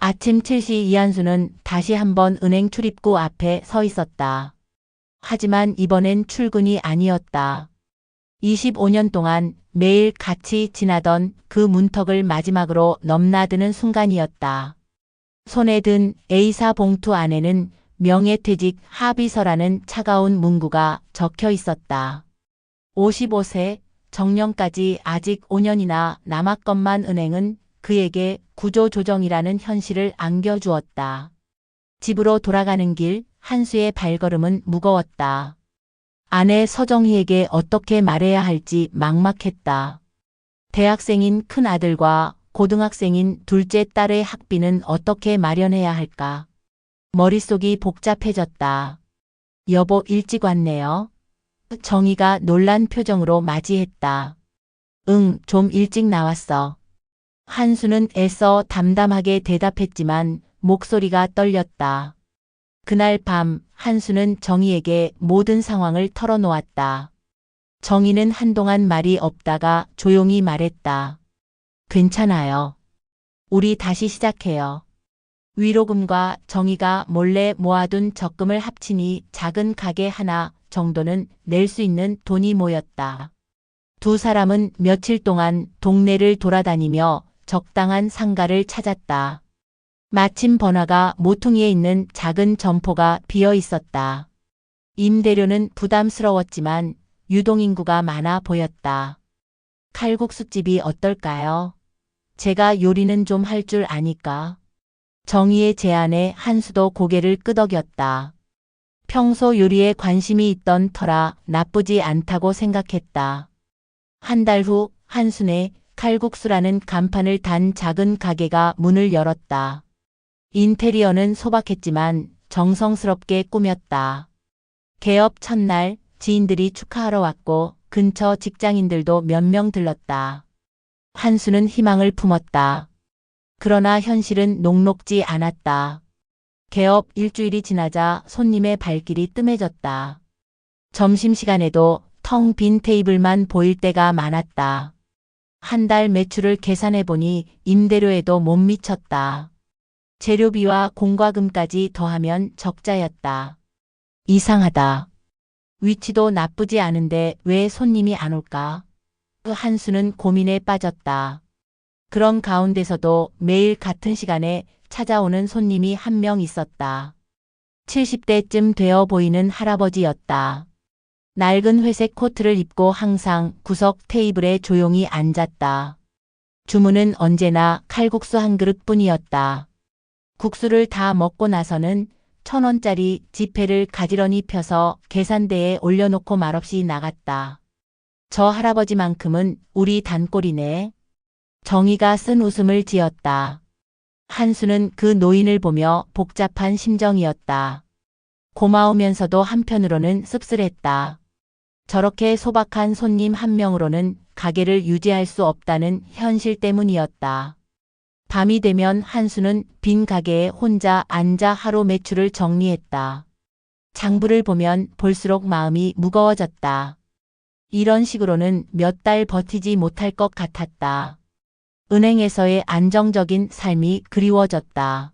아침 7시 이한수는 다시 한번 은행 출입구 앞에 서 있었다. 하지만 이번엔 출근이 아니었다. 25년 동안 매일 같이 지나던 그 문턱을 마지막으로 넘나드는 순간이었다. 손에 든 A사 봉투 안에는 명예퇴직 합의서라는 차가운 문구가 적혀 있었다. 55세 정년까지 아직 5년이나 남았건만 은행은 그에게 구조조정이라는 현실을 안겨주었다. 집으로 돌아가는 길 한수의 발걸음은 무거웠다. 아내 서정희에게 어떻게 말해야 할지 막막했다. 대학생인 큰아들과 고등학생인 둘째 딸의 학비는 어떻게 마련해야 할까? 머릿속이 복잡해졌다. 여보 일찍 왔네요. 정희가 놀란 표정으로 맞이했다. 응, 좀 일찍 나왔어. 한수는 애써 담담하게 대답했지만 목소리가 떨렸다. 그날 밤 한수는 정희에게 모든 상황을 털어놓았다. 정희는 한동안 말이 없다가 조용히 말했다. 괜찮아요. 우리 다시 시작해요. 위로금과 정희가 몰래 모아둔 적금을 합치니 작은 가게 하나 정도는 낼 수 있는 돈이 모였다. 두 사람은 며칠 동안 동네를 돌아다니며 적당한 상가를 찾았다. 마침 번화가 모퉁이에 있는 작은 점포가 비어 있었다. 임대료는 부담스러웠지만 유동인구가 많아 보였다. 칼국수집이 어떨까요? 제가 요리는 좀 할 줄 아니까. 정희의 제안에 한수도 고개를 끄덕였다. 평소 요리에 관심이 있던 터라 나쁘지 않다고 생각했다. 한 달 후 한순의 칼국수라는 간판을 단 작은 가게가 문을 열었다. 인테리어는 소박했지만 정성스럽게 꾸몄다. 개업 첫날 지인들이 축하하러 왔고 근처 직장인들도 몇 명 들렀다. 한수는 희망을 품었다. 그러나 현실은 녹록지 않았다. 개업 일주일이 지나자 손님의 발길이 뜸해졌다. 점심시간에도 텅 빈 테이블만 보일 때가 많았다. 한 달 매출을 계산해보니 임대료에도 못 미쳤다. 재료비와 공과금까지 더하면 적자였다. 이상하다. 위치도 나쁘지 않은데 왜 손님이 안 올까? 한수는 고민에 빠졌다. 그런 가운데서도 매일 같은 시간에 찾아오는 손님이 한 명 있었다. 70대쯤 되어 보이는 할아버지였다. 낡은 회색 코트를 입고 항상 구석 테이블에 조용히 앉았다. 주문은 언제나 칼국수 한 그릇뿐이었다. 국수를 다 먹고 나서는 1,000원짜리 지폐를 가지런히 펴서 계산대에 올려놓고 말없이 나갔다. 저 할아버지만큼은 우리 단골이네. 정희가 쓴 웃음을 지었다. 한수는 그 노인을 보며 복잡한 심정이었다. 고마우면서도 한편으로는 씁쓸했다. 저렇게 소박한 손님 한 명으로는 가게를 유지할 수 없다는 현실 때문이었다. 밤이 되면 한수는 빈 가게에 혼자 앉아 하루 매출을 정리했다. 장부를 보면 볼수록 마음이 무거워졌다. 이런 식으로는 몇 달 버티지 못할 것 같았다. 은행에서의 안정적인 삶이 그리워졌다.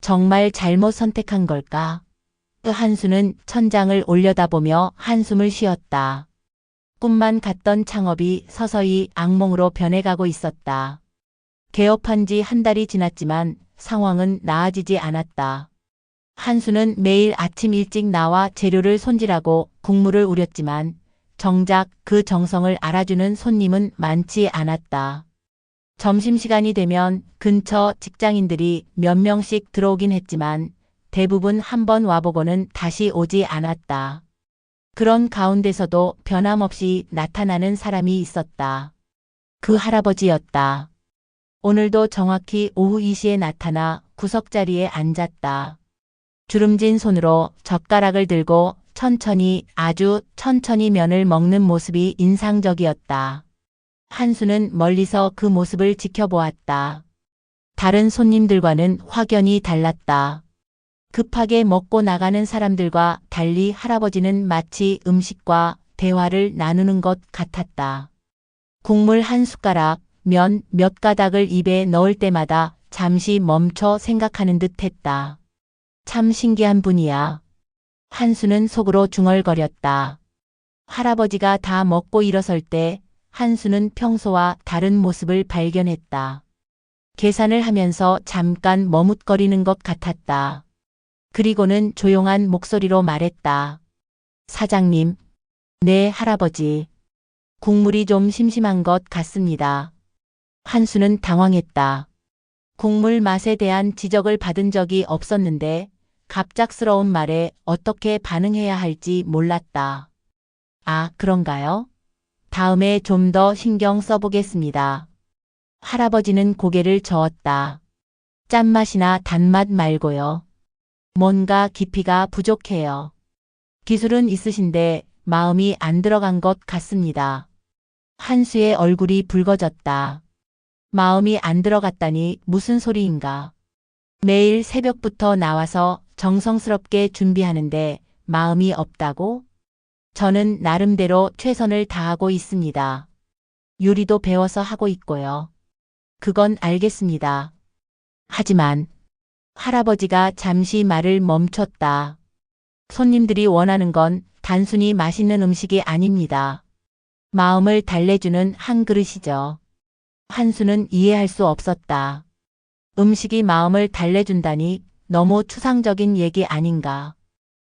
정말 잘못 선택한 걸까? 한수는 천장을 올려다보며 한숨을 쉬었다. 꿈만 같던 창업이 서서히 악몽으로 변해가고 있었다. 개업한 지 한 달이 지났지만 상황은 나아지지 않았다. 한수는 매일 아침 일찍 나와 재료를 손질하고 국물을 우렸지만 정작 그 정성을 알아주는 손님은 많지 않았다. 점심시간이 되면 근처 직장인들이 몇 명씩 들어오긴 했지만 대부분 한번 와보고는 다시 오지 않았다. 그런 가운데서도 변함없이 나타나는 사람이 있었다. 그 할아버지였다. 오늘도 정확히 오후 2시에 나타나 구석자리에 앉았다. 주름진 손으로 젓가락을 들고 천천히 아주 천천히 면을 먹는 모습이 인상적이었다. 한수는 멀리서 그 모습을 지켜보았다. 다른 손님들과는 확연히 달랐다. 급하게 먹고 나가는 사람들과 달리 할아버지는 마치 음식과 대화를 나누는 것 같았다. 국물 한 숟가락, 면 몇 가닥을 입에 넣을 때마다 잠시 멈춰 생각하는 듯 했다. 참 신기한 분이야. 한수는 속으로 중얼거렸다. 할아버지가 다 먹고 일어설 때 한수는 평소와 다른 모습을 발견했다. 계산을 하면서 잠깐 머뭇거리는 것 같았다. 그리고는 조용한 목소리로 말했다. 사장님, 네, 할아버지. 국물이 좀 심심한 것 같습니다. 한수는 당황했다. 국물 맛에 대한 지적을 받은 적이 없었는데 갑작스러운 말에 어떻게 반응해야 할지 몰랐다. 아, 그런가요? 다음에 좀 더 신경 써보겠습니다. 할아버지는 고개를 저었다. 짠맛이나 단맛 말고요. 뭔가 깊이가 부족해요. 기술은 있으신데 마음이 안 들어간 것 같습니다. 한수의 얼굴이 붉어졌다. 마음이 안 들어갔다니 무슨 소리인가. 매일 새벽부터 나와서 정성스럽게 준비하는데 마음이 없다고? 저는 나름대로 최선을 다하고 있습니다. 요리도 배워서 하고 있고요. 그건 알겠습니다. 하지만 할아버지가 잠시 말을 멈췄다. 손님들이 원하는 건 단순히 맛있는 음식이 아닙니다. 마음을 달래주는 한 그릇이죠. 한수는 이해할 수 없었다. 음식이 마음을 달래준다니 너무 추상적인 얘기 아닌가.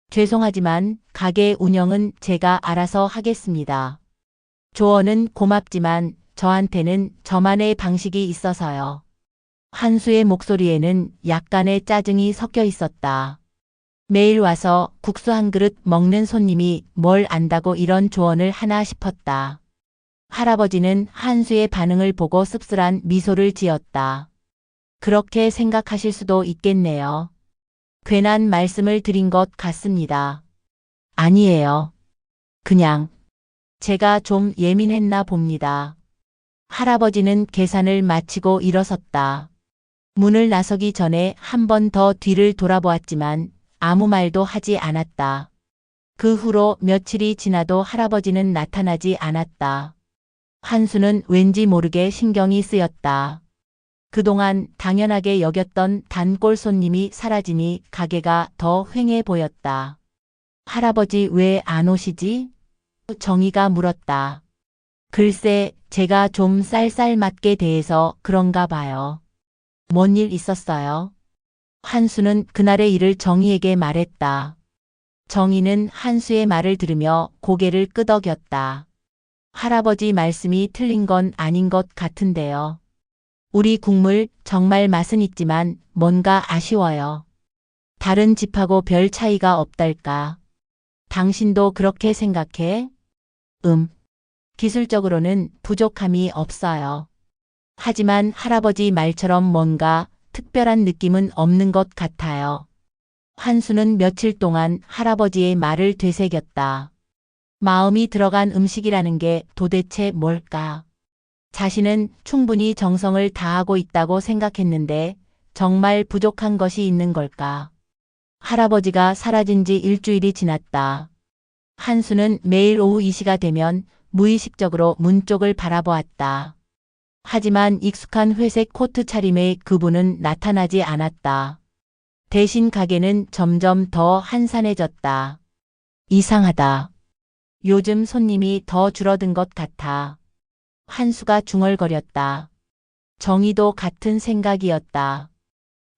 죄송하지만 가게 운영은 제가 알아서 하겠습니다. 조언은 고맙지만 저한테는 저만의 방식이 있어서요. 한수의 목소리에는 약간의 짜증이 섞여 있었다. 매일 와서 국수 한 그릇 먹는 손님이 뭘 안다고 이런 조언을 하나 싶었다. 할아버지는 한수의 반응을 보고 씁쓸한 미소를 지었다. 그렇게 생각하실 수도 있겠네요. 괜한 말씀을 드린 것 같습니다. 아니에요. 그냥 제가 좀 예민했나 봅니다. 할아버지는 계산을 마치고 일어섰다. 문을 나서기 전에 한 번 더 뒤를 돌아보았지만 아무 말도 하지 않았다. 그 후로 며칠이 지나도 할아버지는 나타나지 않았다. 한수는 왠지 모르게 신경이 쓰였다. 그동안 당연하게 여겼던 단골 손님이 사라지니 가게가 더 휑해 보였다. 할아버지 왜 안 오시지? 정희가 물었다. 글쎄, 제가 좀 쌀쌀맞게 대해서 그런가 봐요. 뭔 일 있었어요? 한수는 그날의 일을 정희에게 말했다. 정희는 한수의 말을 들으며 고개를 끄덕였다. 할아버지 말씀이 틀린 건 아닌 것 같은데요. 우리 국물 정말 맛은 있지만 뭔가 아쉬워요. 다른 집하고 별 차이가 없달까. 당신도 그렇게 생각해? 기술적으로는 부족함이 없어요. 하지만 할아버지 말처럼 뭔가 특별한 느낌은 없는 것 같아요. 한수는 며칠 동안 할아버지의 말을 되새겼다. 마음이 들어간 음식이라는 게 도대체 뭘까? 자신은 충분히 정성을 다하고 있다고 생각했는데 정말 부족한 것이 있는 걸까? 할아버지가 사라진 지 일주일이 지났다. 한수는 매일 오후 이 시가 되면 무의식적으로 문 쪽을 바라보았다. 하지만 익숙한 회색 코트 차림의 그분은 나타나지 않았다. 대신 가게는 점점 더 한산해졌다. 이상하다. 요즘 손님이 더 줄어든 것 같아. 한수가 중얼거렸다. 정희도 같은 생각이었다.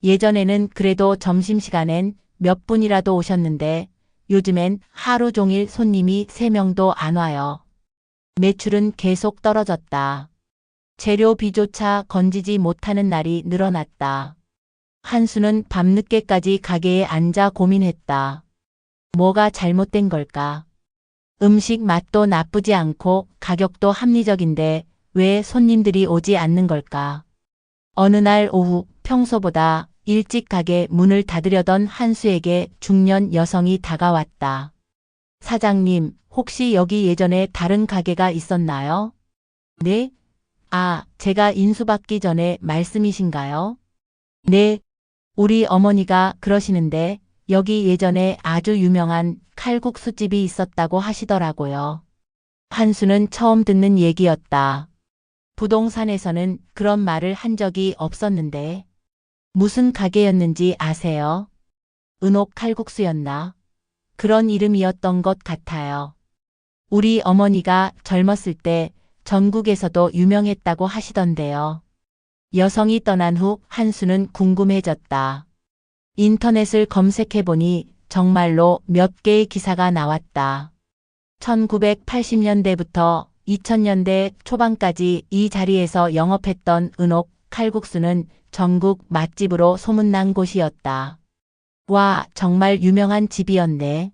예전에는 그래도 점심시간엔 몇 분이라도 오셨는데 요즘엔 하루 종일 손님이 3명도 안 와요. 매출은 계속 떨어졌다. 재료비조차 건지지 못하는 날이 늘어났다. 한수는 밤늦게까지 가게에 앉아 고민했다. 뭐가 잘못된 걸까? 음식 맛도 나쁘지 않고 가격도 합리적인데 왜 손님들이 오지 않는 걸까? 어느 날 오후 평소보다 일찍 가게 문을 닫으려던 한수에게 중년 여성이 다가왔다. 사장님, 혹시 여기 예전에 다른 가게가 있었나요? 네? 아, 제가 인수받기 전에 말씀이신가요? 네, 우리 어머니가 그러시는데 여기 예전에 아주 유명한 칼국수집이 있었다고 하시더라고요. 한수는 처음 듣는 얘기였다. 부동산에서는 그런 말을 한 적이 없었는데 무슨 가게였는지 아세요? 은옥 칼국수였나? 그런 이름이었던 것 같아요. 우리 어머니가 젊었을 때 전국에서도 유명했다고 하시던데요. 여성이 떠난 후 한수는 궁금해졌다. 인터넷을 검색해보니 정말로 몇 개의 기사가 나왔다. 1980년대부터 2000년대 초반까지 이 자리에서 영업했던 은옥 칼국수는 전국 맛집으로 소문난 곳이었다. 와, 정말 유명한 집이었네.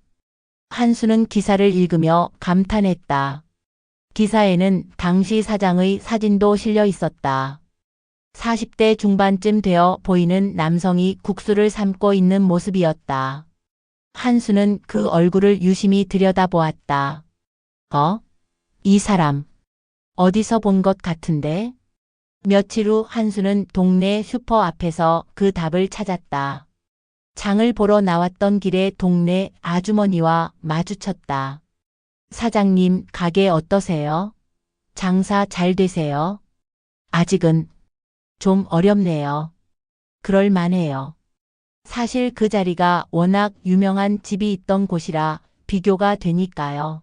한수는 기사를 읽으며 감탄했다. 기사에는 당시 사장의 사진도 실려 있었다. 40대 중반쯤 되어 보이는 남성이 국수를 삶고 있는 모습이었다. 한수는 그 얼굴을 유심히 들여다보았다. 이 사람, 어디서 본 것 같은데? 며칠 후 한수는 동네 슈퍼 앞에서 그 답을 찾았다. 장을 보러 나왔던 길에 동네 아주머니와 마주쳤다. 사장님, 가게 어떠세요? 장사 잘 되세요? 아직은 좀 어렵네요. 그럴 만해요. 사실 그 자리가 워낙 유명한 집이 있던 곳이라 비교가 되니까요.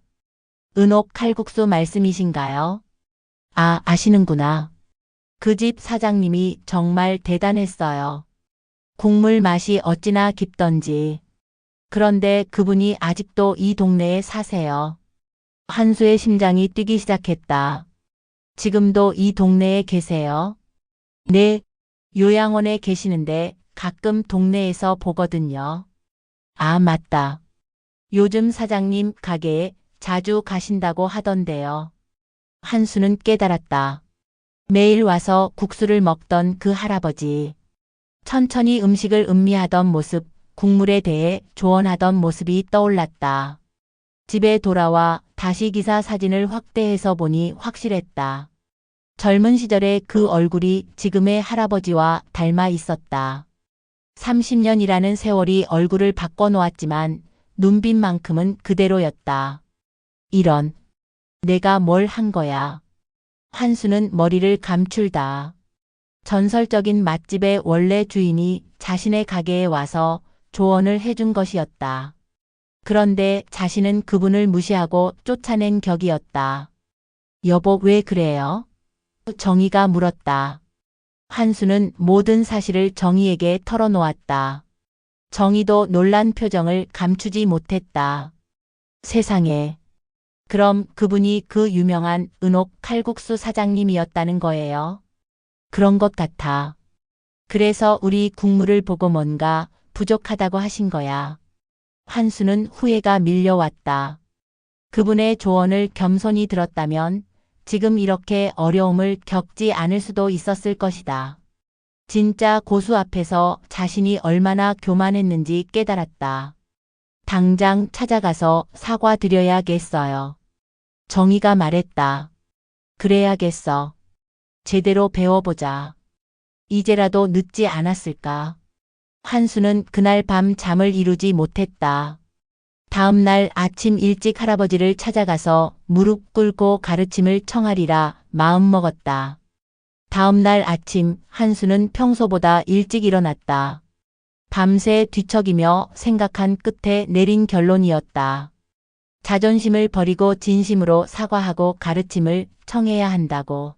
은옥 칼국수 말씀이신가요? 아, 아시는구나. 그 집 사장님이 정말 대단했어요. 국물 맛이 어찌나 깊던지. 그런데 그분이 아직도 이 동네에 사세요. 한수의 심장이 뛰기 시작했다. 지금도 이 동네에 계세요? 네, 요양원에 계시는데 가끔 동네에서 보거든요. 아, 맞다. 요즘 사장님 가게에 자주 가신다고 하던데요. 한수는 깨달았다. 매일 와서 국수를 먹던 그 할아버지. 천천히 음식을 음미하던 모습, 국물에 대해 조언하던 모습이 떠올랐다. 집에 돌아와 다시 기사 사진을 확대해서 보니 확실했다. 젊은 시절의 그 얼굴이 지금의 할아버지와 닮아 있었다. 30년이라는 세월이 얼굴을 바꿔놓았지만 눈빛만큼은 그대로였다. 이런, 내가 뭘 한 거야. 한수는 머리를 감출다. 전설적인 맛집의 원래 주인이 자신의 가게에 와서 조언을 해준 것이었다. 그런데 자신은 그분을 무시하고 쫓아낸 격이었다. 여보, 왜 그래요? 정희가 물었다. 한수는 모든 사실을 정희에게 털어놓았다. 정희도 놀란 표정을 감추지 못했다. 세상에. 그럼 그분이 그 유명한 은옥 칼국수 사장님이었다는 거예요? 그런 것 같아. 그래서 우리 국물을 보고 뭔가 부족하다고 하신 거야. 한수는 후회가 밀려왔다. 그분의 조언을 겸손히 들었다면 지금 이렇게 어려움을 겪지 않을 수도 있었을 것이다. 진짜 고수 앞에서 자신이 얼마나 교만했는지 깨달았다. 당장 찾아가서 사과드려야겠어요. 정희가 말했다. 그래야겠어. 제대로 배워보자. 이제라도 늦지 않았을까. 한수는 그날 밤 잠을 이루지 못했다. 다음 날 아침 일찍 할아버지를 찾아가서 무릎 꿇고 가르침을 청하리라 마음먹었다. 다음 날 아침 한수는 평소보다 일찍 일어났다. 밤새 뒤척이며 생각한 끝에 내린 결론이었다. 자존심을 버리고 진심으로 사과하고 가르침을 청해야 한다고.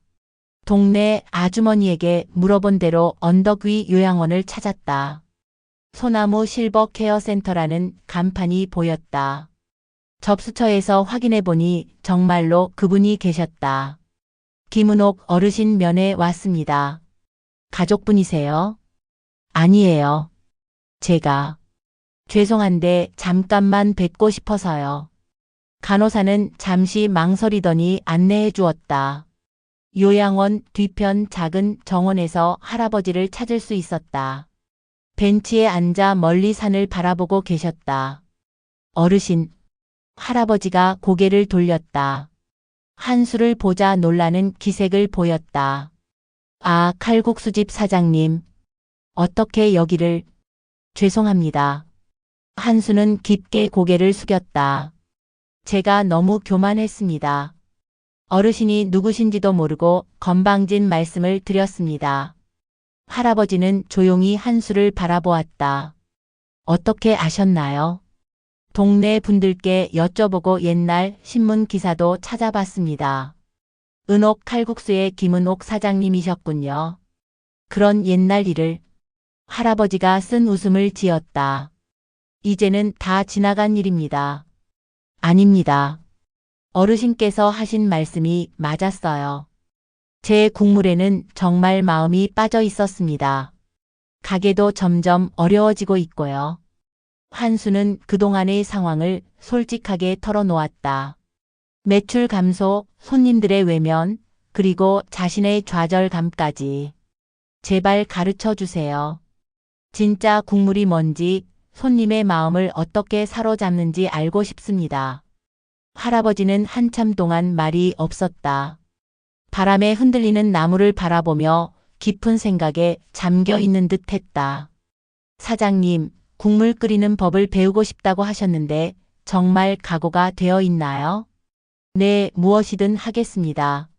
동네 아주머니에게 물어본 대로 언덕 위 요양원을 찾았다. 소나무 실버 케어 센터라는 간판이 보였다. 접수처에서 확인해 보니 정말로 그분이 계셨다. 김은옥 어르신 면회 왔습니다. 가족분이세요? 아니에요. 제가. 죄송한데 잠깐만 뵙고 싶어서요. 간호사는 잠시 망설이더니 안내해 주었다. 요양원 뒤편 작은 정원에서 할아버지를 찾을 수 있었다. 벤치에 앉아 멀리 산을 바라보고 계셨다. 어르신. 할아버지가 고개를 돌렸다. 한수를 보자 놀라는 기색을 보였다. 아, 칼국수집 사장님. 어떻게 여기를... 죄송합니다. 한수는 깊게 고개를 숙였다. 제가 너무 교만했습니다. 어르신이 누구신지도 모르고 건방진 말씀을 드렸습니다. 할아버지는 조용히 한수를 바라보았다. 어떻게 아셨나요? 동네 분들께 여쭤보고 옛날 신문 기사도 찾아봤습니다. 은옥 칼국수의 김은옥 사장님이셨군요. 그런 옛날 일을 할아버지가 쓴 웃음을 지었다. 이제는 다 지나간 일입니다. 아닙니다. 어르신께서 하신 말씀이 맞았어요. 제 국물에는 정말 마음이 빠져 있었습니다. 가게도 점점 어려워지고 있고요. 한수는 그동안의 상황을 솔직하게 털어놓았다. 매출 감소, 손님들의 외면, 그리고 자신의 좌절감까지. 제발 가르쳐 주세요. 진짜 국물이 뭔지, 손님의 마음을 어떻게 사로잡는지 알고 싶습니다. 할아버지는 한참 동안 말이 없었다. 바람에 흔들리는 나무를 바라보며 깊은 생각에 잠겨 있는 듯 했다. 사장님, 국물 끓이는 법을 배우고 싶다고 하셨는데 정말 각오가 되어 있나요? 네, 무엇이든 하겠습니다.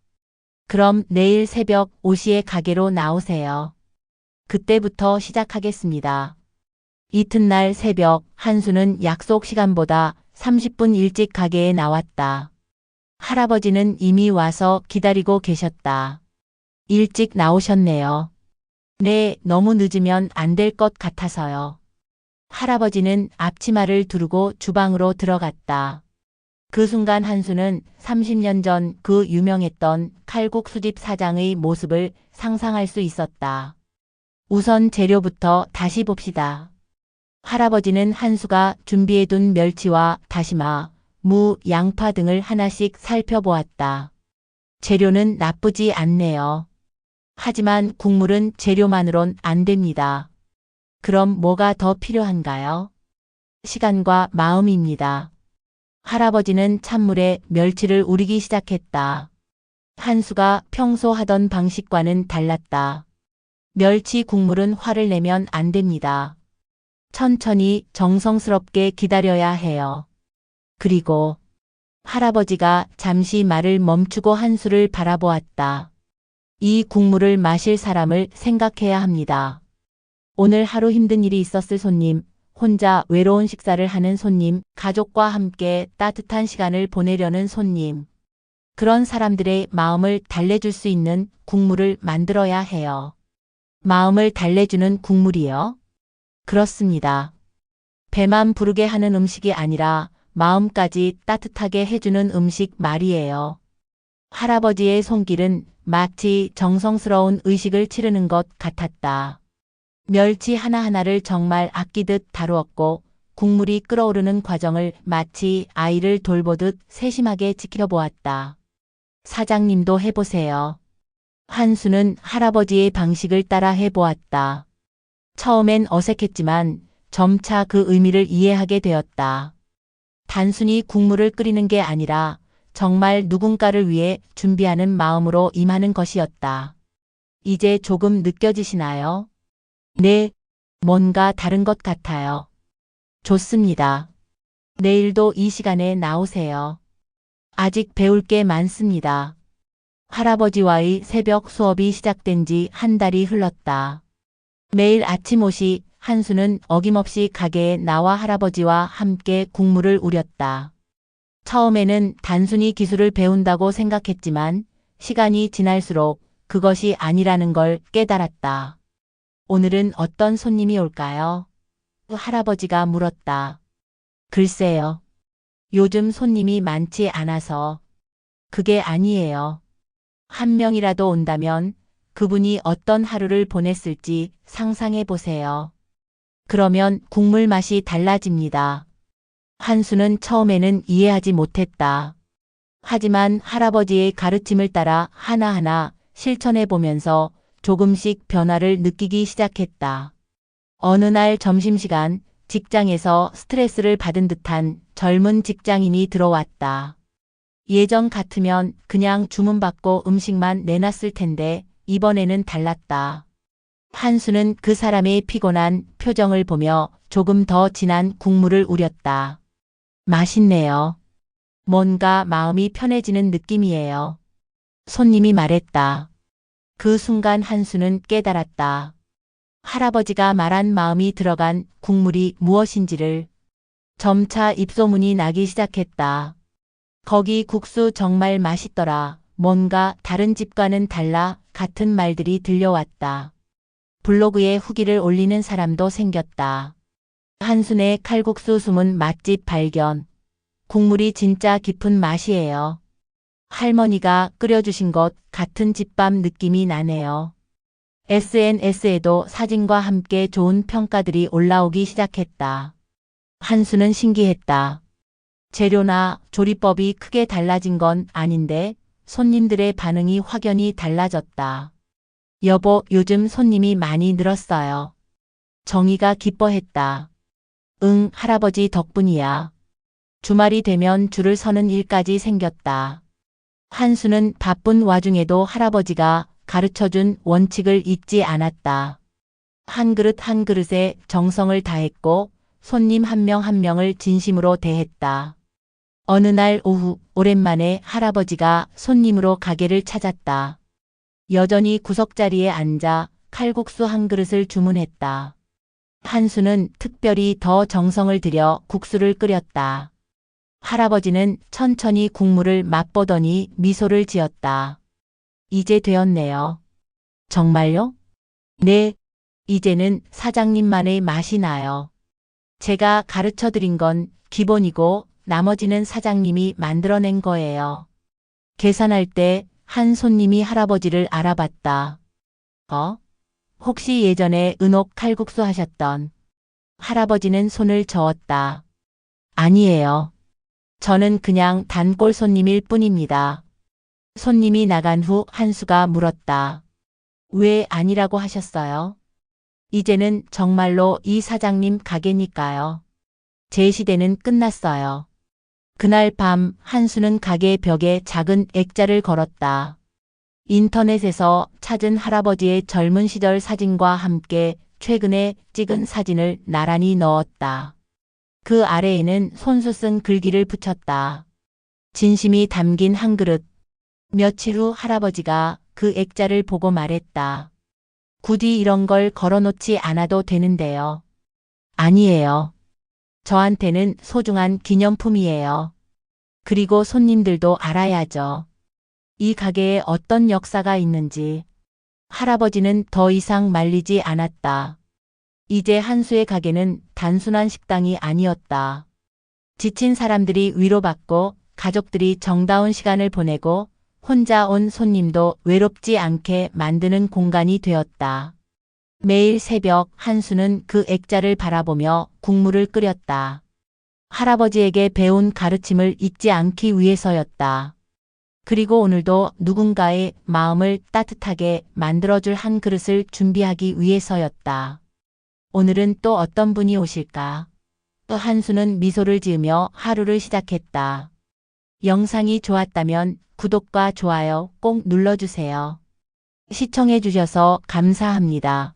그럼 내일 새벽 5시에 가게로 나오세요. 그때부터 시작하겠습니다. 이튿날 새벽 한수는 약속 시간보다 30분 일찍 가게에 나왔다. 할아버지는 이미 와서 기다리고 계셨다. 일찍 나오셨네요. 네, 너무 늦으면 안 될 것 같아서요. 할아버지는 앞치마를 두르고 주방으로 들어갔다. 그 순간 한수는 30년 전 그 유명했던 칼국수집 사장의 모습을 상상할 수 있었다. 우선 재료부터 다시 봅시다. 할아버지는 한수가 준비해둔 멸치와 다시마, 무, 양파 등을 하나씩 살펴보았다. 재료는 나쁘지 않네요. 하지만 국물은 재료만으론 안 됩니다. 그럼 뭐가 더 필요한가요? 시간과 마음입니다. 할아버지는 찬물에 멸치를 우리기 시작했다. 한수가 평소 하던 방식과는 달랐다. 멸치 국물은 화를 내면 안 됩니다. 천천히 정성스럽게 기다려야 해요. 그리고 할아버지가 잠시 말을 멈추고 한수를 바라보았다. 이 국물을 마실 사람을 생각해야 합니다. 오늘 하루 힘든 일이 있었을 손님, 혼자 외로운 식사를 하는 손님, 가족과 함께 따뜻한 시간을 보내려는 손님. 그런 사람들의 마음을 달래줄 수 있는 국물을 만들어야 해요. 마음을 달래주는 국물이요? 그렇습니다. 배만 부르게 하는 음식이 아니라 마음까지 따뜻하게 해주는 음식 말이에요. 할아버지의 손길은 마치 정성스러운 의식을 치르는 것 같았다. 멸치 하나하나를 정말 아끼듯 다루었고 국물이 끓어오르는 과정을 마치 아이를 돌보듯 세심하게 지켜보았다. 사장님도 해보세요. 한수는 할아버지의 방식을 따라 해보았다. 처음엔 어색했지만 점차 그 의미를 이해하게 되었다. 단순히 국물을 끓이는 게 아니라 정말 누군가를 위해 준비하는 마음으로 임하는 것이었다. 이제 조금 느껴지시나요? 네, 뭔가 다른 것 같아요. 좋습니다. 내일도 이 시간에 나오세요. 아직 배울 게 많습니다. 할아버지와의 새벽 수업이 시작된 지 한 달이 흘렀다. 매일 아침 5시 한수는 어김없이 가게에 나와 할아버지와 함께 국물을 우렸다. 처음에는 단순히 기술을 배운다고 생각했지만 시간이 지날수록 그것이 아니라는 걸 깨달았다. 오늘은 어떤 손님이 올까요? 할아버지가 물었다. 글쎄요. 요즘 손님이 많지 않아서. 그게 아니에요. 한 명이라도 온다면 그분이 어떤 하루를 보냈을지 상상해 보세요. 그러면 국물 맛이 달라집니다. 한수는 처음에는 이해하지 못했다. 하지만 할아버지의 가르침을 따라 하나하나 실천해 보면서 조금씩 변화를 느끼기 시작했다. 어느 날 점심시간 직장에서 스트레스를 받은 듯한 젊은 직장인이 들어왔다. 예전 같으면 그냥 주문받고 음식만 내놨을 텐데 이번에는 달랐다. 한수는 그 사람의 피곤한 표정을 보며 조금 더 진한 국물을 우렸다. 맛있네요. 뭔가 마음이 편해지는 느낌이에요. 손님이 말했다. 그 순간 한수는 깨달았다. 할아버지가 말한 마음이 들어간 국물이 무엇인지를 점차 입소문이 나기 시작했다. 거기 국수 정말 맛있더라. 뭔가 다른 집과는 달라 같은 말들이 들려왔다. 블로그에 후기를 올리는 사람도 생겼다. 한순의 칼국수 숨은 맛집 발견. 국물이 진짜 깊은 맛이에요. 할머니가 끓여주신 것 같은 집밥 느낌이 나네요. SNS에도 사진과 함께 좋은 평가들이 올라오기 시작했다. 한수는 신기했다. 재료나 조리법이 크게 달라진 건 아닌데 손님들의 반응이 확연히 달라졌다. 여보, 요즘 손님이 많이 늘었어요. 정희가 기뻐했다. 응, 할아버지 덕분이야. 주말이 되면 줄을 서는 일까지 생겼다. 한수는 바쁜 와중에도 할아버지가 가르쳐준 원칙을 잊지 않았다. 한 그릇 한 그릇에 정성을 다했고 손님 한 명 한 명을 진심으로 대했다. 어느 날 오후 오랜만에 할아버지가 손님으로 가게를 찾았다. 여전히 구석자리에 앉아 칼국수 한 그릇을 주문했다. 한수는 특별히 더 정성을 들여 국수를 끓였다. 할아버지는 천천히 국물을 맛보더니 미소를 지었다. 이제 되었네요. 정말요? 네, 이제는 사장님만의 맛이 나요. 제가 가르쳐 드린 건 기본이고 나머지는 사장님이 만들어낸 거예요. 계산할 때 한 손님이 할아버지를 알아봤다. 혹시 예전에 은옥 칼국수 하셨던 할아버지는 손을 저었다. 아니에요. 저는 그냥 단골 손님일 뿐입니다. 손님이 나간 후 한수가 물었다. 왜 아니라고 하셨어요? 이제는 정말로 이 사장님 가게니까요. 제 시대는 끝났어요. 그날 밤 한수는 가게 벽에 작은 액자를 걸었다. 인터넷에서 찾은 할아버지의 젊은 시절 사진과 함께 최근에 찍은 사진을 나란히 넣었다. 그 아래에는 손수 쓴 글귀를 붙였다. 진심이 담긴 한 그릇. 며칠 후 할아버지가 그 액자를 보고 말했다. 굳이 이런 걸 걸어놓지 않아도 되는데요. 아니에요. 저한테는 소중한 기념품이에요. 그리고 손님들도 알아야죠. 이 가게에 어떤 역사가 있는지. 할아버지는 더 이상 말리지 않았다. 이제 한수의 가게는 단순한 식당이 아니었다. 지친 사람들이 위로받고 가족들이 정다운 시간을 보내고 혼자 온 손님도 외롭지 않게 만드는 공간이 되었다. 매일 새벽 한수는 그 액자를 바라보며 국물을 끓였다. 할아버지에게 배운 가르침을 잊지 않기 위해서였다. 그리고 오늘도 누군가의 마음을 따뜻하게 만들어줄 한 그릇을 준비하기 위해서였다. 오늘은 또 어떤 분이 오실까? 한수는 미소를 지으며 하루를 시작했다. 영상이 좋았다면 구독과 좋아요 꼭 눌러주세요. 시청해주셔서 감사합니다.